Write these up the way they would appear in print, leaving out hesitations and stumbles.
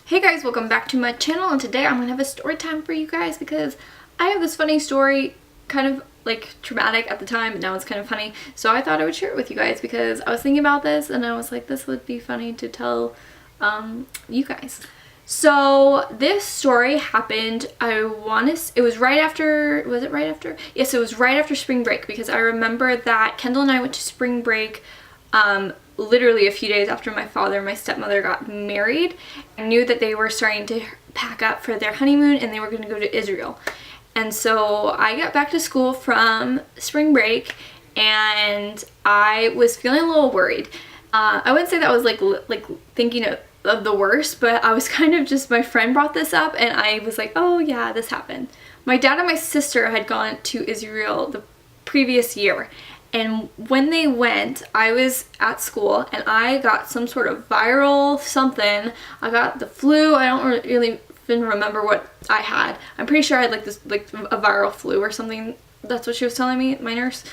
Hey guys, welcome back to my channel, and today I'm going to have a story time for you guys because I have this funny story, kind of like traumatic at the time, but now it's kind of funny. So I thought I would share it with you guys because I was thinking about this and I was like, this would be funny to tell you guys. So this story happened, it was right after, was it right after? Yes, it was right after spring break, because I remember that Kendall and I went to spring break literally a few days after my father and my stepmother got married. I knew that they were starting to pack up for their honeymoon and they were going to go to Israel. And so I got back to school from spring break and I was feeling a little worried. I wouldn't say that I was like thinking of the worst, but I was kind of just, my friend brought this up and I was like, oh yeah, this happened. My dad and my sister had gone to Israel the previous year. And when they went, I was at school and I got some sort of viral something. I got the flu. I don't really even remember what I had. I'm pretty sure I had like a viral flu or something. That's what she was telling me, my nurse.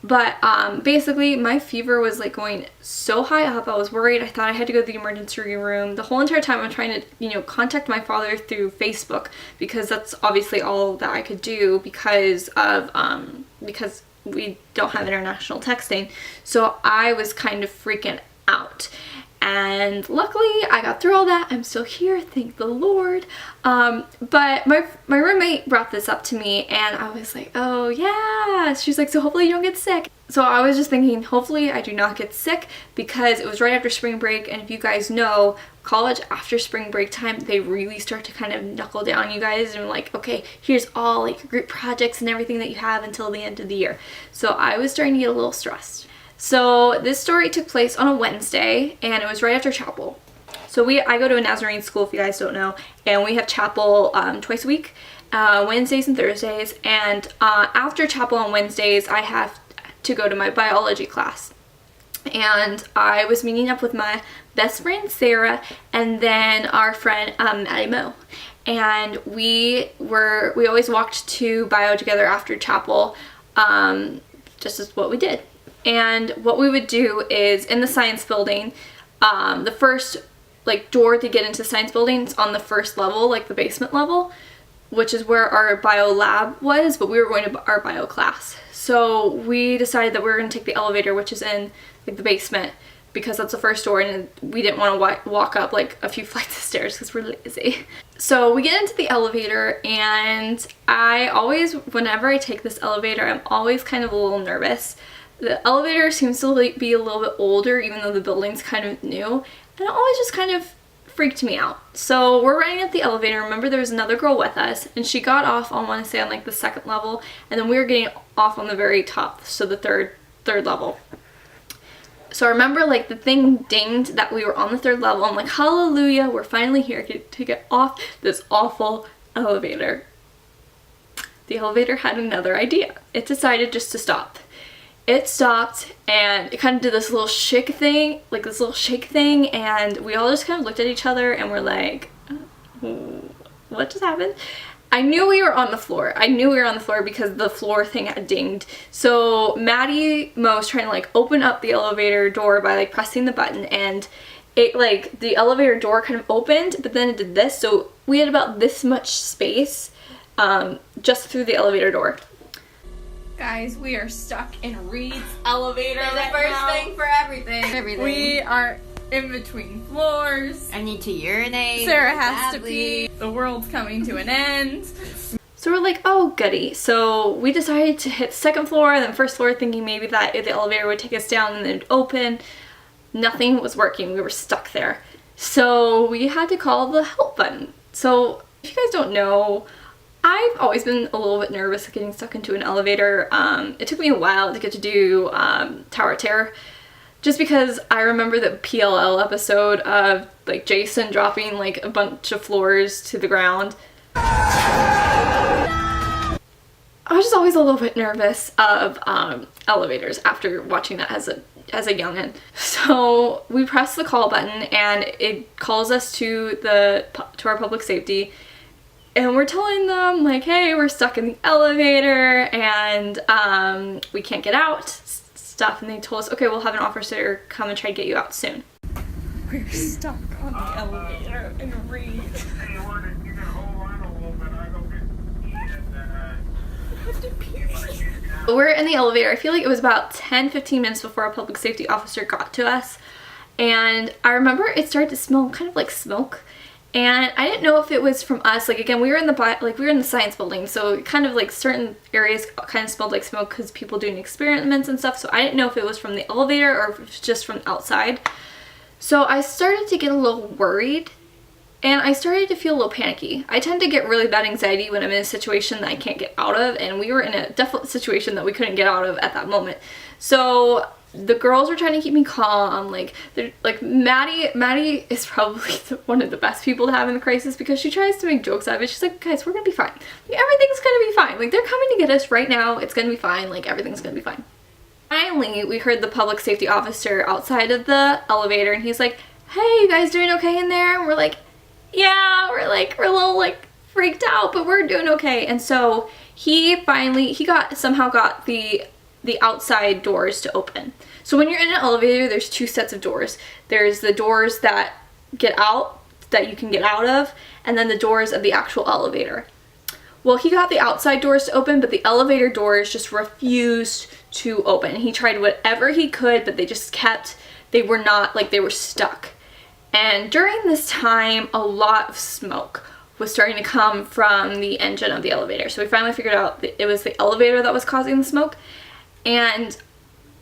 But basically my fever was like going so high up. I was worried. I thought I had to go to the emergency room. The whole entire time I'm trying to, contact my father through Facebook, because that's obviously all that I could do because we don't have international texting. So I was kind of freaking out. And luckily I got through all that. I'm still here, thank the Lord. But my roommate brought this up to me and I was like, oh yeah. She's like, so hopefully you don't get sick. So I was just thinking, hopefully I do not get sick, because it was right after spring break, and if you guys know, college after spring break time, they really start to kind of knuckle down you guys and like, okay, here's all like group projects and everything that you have until the end of the year. So I was starting to get a little stressed. So this story took place on a Wednesday and it was right after chapel. So I go to a Nazarene school, if you guys don't know, and we have chapel twice a week, Wednesdays and Thursdays. And after chapel on Wednesdays, I have to go to my biology class. And I was meeting up with my best friend Sarah and then our friend Maddie Mo. And we always walked to bio together after chapel, just as what we did. And what we would do is in the science building, the first door to get into the science building is on the first level, like the basement level, which is where our bio lab was, but we were going to our bio class. So we decided that we were going to take the elevator, which is in the basement, because that's the first door and we didn't want to walk up like a few flights of stairs because we're lazy. So we get into the elevator and I always, whenever I take this elevator, I'm always kind of a little nervous. The elevator seems to be a little bit older, even though the building's kind of new, and it always just kind of freaked me out. So we're running up the elevator. Remember, there was another girl with us and she got off on, I want to say, on like the second level, and then we were getting off on the very top, so the third level. So I remember like the thing dinged that we were on the third level. I'm like, hallelujah, we're finally here to get off this awful elevator. The elevator had another idea. It decided just to stop. It stopped and it kind of did this little shake thing, and we all just kind of looked at each other and we're like, what just happened? I knew we were on the floor. Because the floor thing had dinged. So Maddie Mo was trying to like open up the elevator door by like pressing the button, and it like the elevator door kind of opened, but then it did this. So we had about this much space just through the elevator door. Guys, we are stuck in Reed's elevator right now. The first thing for everything. We are in between floors. I need to urinate. Sarah has to pee. The world's coming to an end. So we're like, oh goody. So we decided to hit second floor and then first floor, thinking maybe that the elevator would take us down and then it'd open. Nothing was working. We were stuck there. So we had to call the help button. So if you guys don't know, I've always been a little bit nervous of getting stuck into an elevator. It took me a while to get to do Tower of Terror, just because I remember the PLL episode of like Jason dropping like a bunch of floors to the ground. I was just always a little bit nervous of elevators after watching that as a youngin'. So we press the call button and it calls us to our public safety. And we're telling them like, hey, we're stuck in the elevator and we can't get out, stuff. And they told us, okay, we'll have an officer come and try to get you out soon. We're stuck on the elevator and read. We're in the elevator. I feel like it was about 10-15 minutes before a public safety officer got to us, and I remember it started to smell kind of like smoke, and I didn't know if it was from us. Like, again, we were in the science building, so kind of like certain areas kind of smelled like smoke because people doing experiments and stuff, so I didn't know if it was from the elevator or if it was just from outside. So I started to get a little worried, and I started to feel a little panicky. I tend to get really bad anxiety when I'm in a situation that I can't get out of, and we were in a definite situation that we couldn't get out of at that moment. So the girls were trying to keep me calm. Like Maddie is probably one of the best people to have in the crisis, because she tries to make jokes out of it. She's like, guys, we're gonna be fine. Like, everything's gonna be fine. Like, they're coming to get us right now. It's gonna be fine. Like, everything's gonna be fine. Finally, we heard the public safety officer outside of the elevator, and he's like, hey, you guys doing okay in there? And we're like, yeah, we're a little like freaked out, but we're doing okay. And so he somehow got the outside doors to open. So when you're in an elevator, there's two sets of doors. There's the doors that get out, that you can get out of, and then the doors of the actual elevator. Well, he got the outside doors to open, but the elevator doors just refused to open. He tried whatever he could, but they were stuck. And during this time, a lot of smoke was starting to come from the engine of the elevator. So we finally figured out that it was the elevator that was causing the smoke. And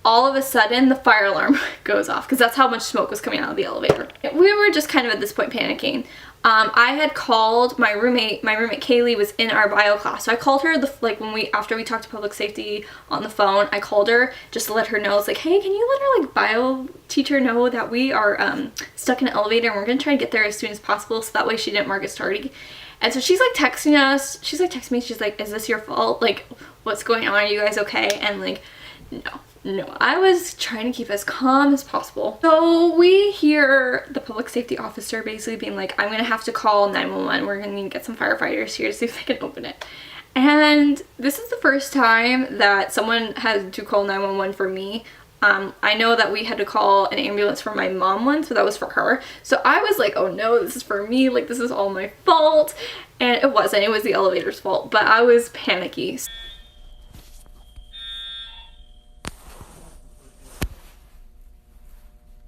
all of a sudden, the fire alarm goes off, because that's how much smoke was coming out of the elevator. We were just kind of at this point panicking. I had called my roommate Kaylee was in our bio class. So I called her after we talked to public safety on the phone, I called her just to let her know. I was like, hey, can you let our bio teacher know that we are stuck in an elevator and we're gonna try to get there as soon as possible, so that way she didn't mark us tardy. And so she's like texting us, she's like texting me, she's like, is this your fault? Like, what's going on? Are you guys okay? And like, no, I was trying to keep as calm as possible. So we hear the public safety officer basically being like, I'm gonna have to call 911. We're gonna need to get some firefighters here to see if they can open it. And this is the first time that someone had to call 911 for me. I know that we had to call an ambulance for my mom once, but that was for her. So I was like, oh no, this is for me. Like, this is all my fault. And it wasn't. It was the elevator's fault. But I was panicky.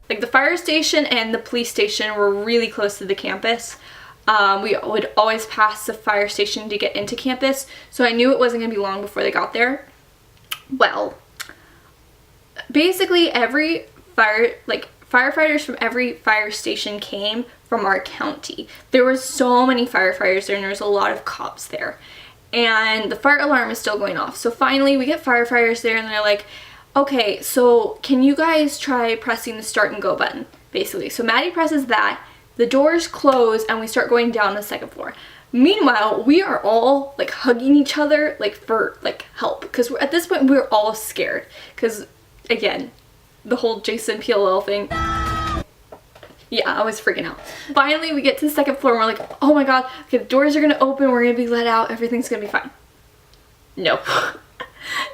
Like, the fire station and the police station were really close to the campus. We would always pass the fire station to get into campus, so I knew it wasn't going to be long before they got there. Well, basically firefighters from every fire station came from our county. There were so many firefighters there, and there was a lot of cops there. And the fire alarm is still going off. So finally, we get firefighters there, and they're like, okay, so can you guys try pressing the start and go button, basically. So Maddie presses that, the doors close, and we start going down the second floor. Meanwhile, we are all like hugging each other like for like help, because at this point we're all scared, because again, the whole Jason PLL thing. Yeah, I was freaking out. Finally, we get to the second floor and we're like, oh my god, okay, the doors are gonna open, we're gonna be let out, everything's gonna be fine. No.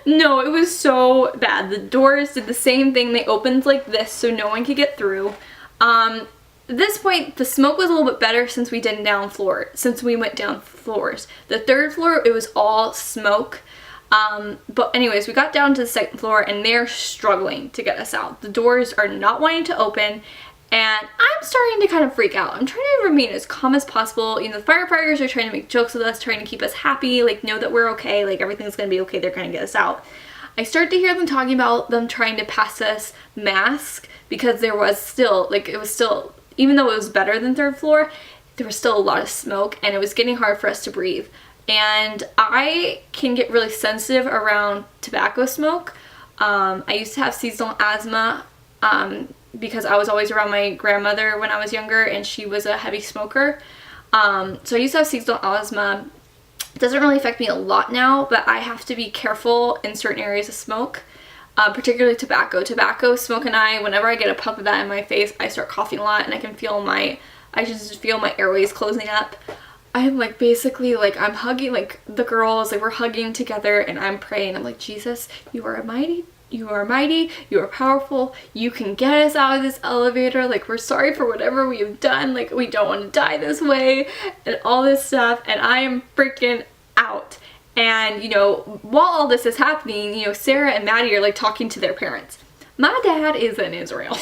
No, it was so bad. The doors did the same thing. They opened like this so no one could get through. At this point, the smoke was a little bit better since we went down floors. The third floor, it was all smoke. But anyways, we got down to the second floor and they're struggling to get us out. The doors are not wanting to open, and I'm starting to kind of freak out. I'm trying to remain as calm as possible. You know, the firefighters are trying to make jokes with us, trying to keep us happy, like, know that we're okay, like, everything's gonna be okay, they're gonna get us out. I start to hear them talking about them trying to pass us masks, because there was still, like, it was still, even though it was better than third floor, there was still a lot of smoke, and it was getting hard for us to breathe. And I can get really sensitive around tobacco smoke. I used to have seasonal asthma, because I was always around my grandmother when I was younger, and she was a heavy smoker. So I used to have seasonal asthma. It doesn't really affect me a lot now, but I have to be careful in certain areas of smoke, particularly tobacco. Tobacco smoke, and whenever I get a puff of that in my face, I start coughing a lot, and I just feel my airways closing up. I'm like, basically, like, I'm hugging, like, the girls, like, we're hugging together, and I'm praying. I'm like, Jesus, you are a mighty You are mighty, you are powerful, you can get us out of this elevator, like we're sorry for whatever we have done, like we don't want to die this way, and all this stuff, and I am freaking out. And, you know, while all this is happening, you know, Sarah and Maddie are like talking to their parents. My dad is in Israel.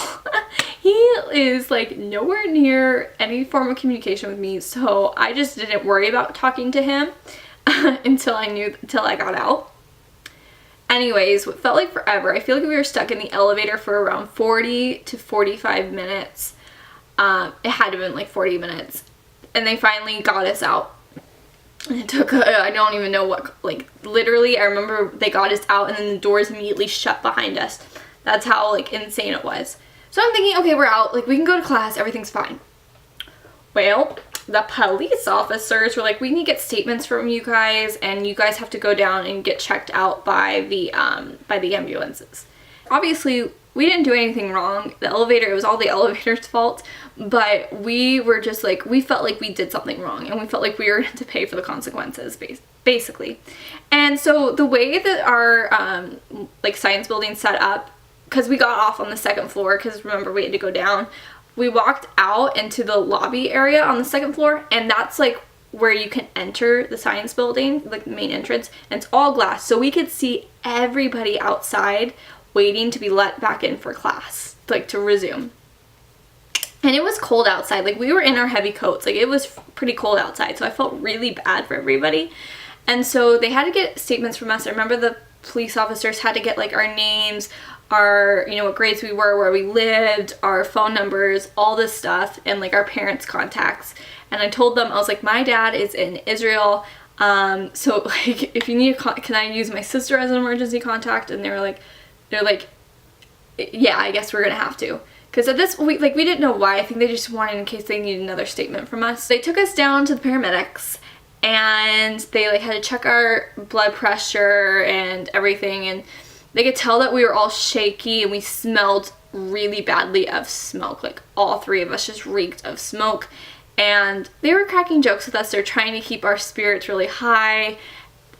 He is like nowhere near any form of communication with me, so I just didn't worry about talking to him until I got out. Anyways, what felt like forever, I feel like we were stuck in the elevator for around 40 to 45 minutes. It had to have been like 40 minutes. And they finally got us out. And it took, I don't even know what, like literally I remember they got us out and then the doors immediately shut behind us. That's how like insane it was. So I'm thinking, okay, we're out, like we can go to class, everything's fine. Well, the police officers were like, we need to get statements from you guys, and you guys have to go down and get checked out by the ambulances. Obviously, we didn't do anything wrong. The elevator, it was all the elevator's fault, but we were just like, we felt like we did something wrong, and we felt like we were going to pay for the consequences, basically. And so the way that our like science building set up, because we got off on the second floor, because remember we had to go down, we walked out into the lobby area on the second floor, and that's like where you can enter the science building, like the main entrance, and it's all glass, so we could see everybody outside waiting to be let back in for class, like to resume. And it was cold outside, like we were in our heavy coats, like it was pretty cold outside, so I felt really bad for everybody. And so they had to get statements from us. I remember the police officers had to get like our names, our, you know, what grades we were, where we lived, our phone numbers, all this stuff, and like our parents' contacts. And I told them, I was like, my dad is in Israel, so like if you need can I use my sister as an emergency contact? And they're like, yeah, I guess we're gonna have to. Because at this, we didn't know why. I think they just wanted in case they needed another statement from us. They took us down to the paramedics, and they like had to check our blood pressure and everything, and they could tell that we were all shaky and we smelled really badly of smoke. Like all three of us just reeked of smoke, and they were cracking jokes with us. They're trying to keep our spirits really high.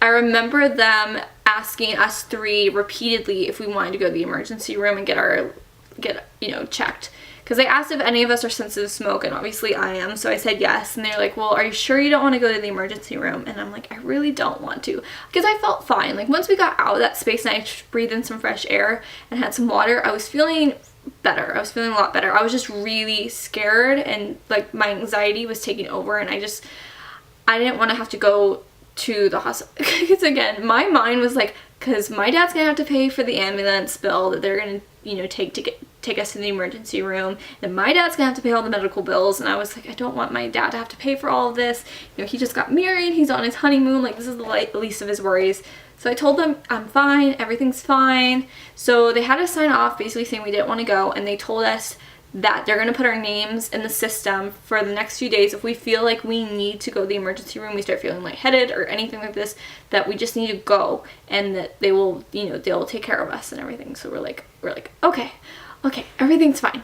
I remember them asking us three repeatedly if we wanted to go to the emergency room and get you know, checked. Because they asked if any of us are sensitive to smoke, and obviously I am, so I said yes. And they're like, well, are you sure you don't want to go to the emergency room? And I'm like, I really don't want to. Because I felt fine. Like once we got out of that space and I breathed in some fresh air and had some water, I was feeling better. I was feeling a lot better. I was just really scared, and like my anxiety was taking over, and I didn't want to have to go to the hospital. Because again, my mind was like, because my dad's gonna have to pay for the ambulance bill that they're gonna, you know, take us to the emergency room, and my dad's gonna have to pay all the medical bills. And I was like, I don't want my dad to have to pay for all of this. You know, he just got married, he's on his honeymoon, like this is the least of his worries. So I told them I'm fine, everything's fine. So they had us sign off basically saying we didn't want to go, and they told us that they're going to put our names in the system for the next few days. If we feel like we need to go to the emergency room, we start feeling lightheaded or anything like this, that we just need to go, and that they will, you know, they'll take care of us and everything. So we're like, okay, everything's fine.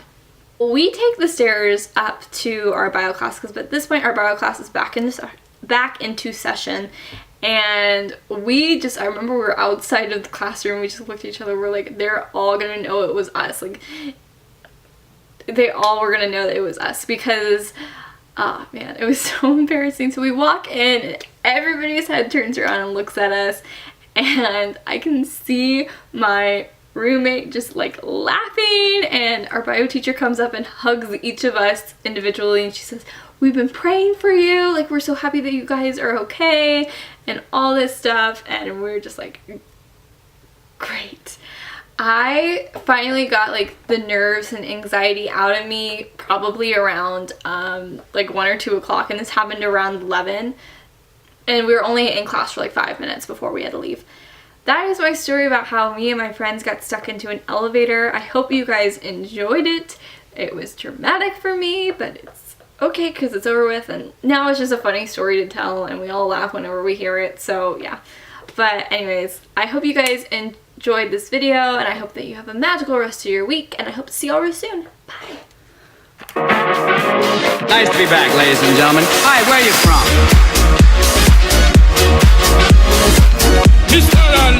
We take the stairs up to our bio class, because at this point our bio class is back into session. And I remember we were outside of the classroom, we just looked at each other, we're like, they're all gonna know it was us. Like, they all were gonna know that it was us, because oh man, it was so embarrassing. So we walk in and everybody's head turns around and looks at us, and I can see my roommate just like laughing, and our bio teacher comes up and hugs each of us individually, and she says, we've been praying for you, like we're so happy that you guys are okay, and all this stuff. And we're just like, great. I finally got like the nerves and anxiety out of me probably around like 1 or 2 o'clock, and this happened around 11, and we were only in class for like 5 minutes before we had to leave. That is my story about how me and my friends got stuck into an elevator. I hope you guys enjoyed it. It was traumatic for me, but it's okay because it's over with, and now it's just a funny story to tell, and we all laugh whenever we hear it. So yeah, but anyways, I hope you guys enjoyed this video, and I hope that you have a magical rest of your week, and I hope to see y'all real soon. Bye. Nice to be back, ladies and gentlemen. Hi, where are you from? Mr. Love.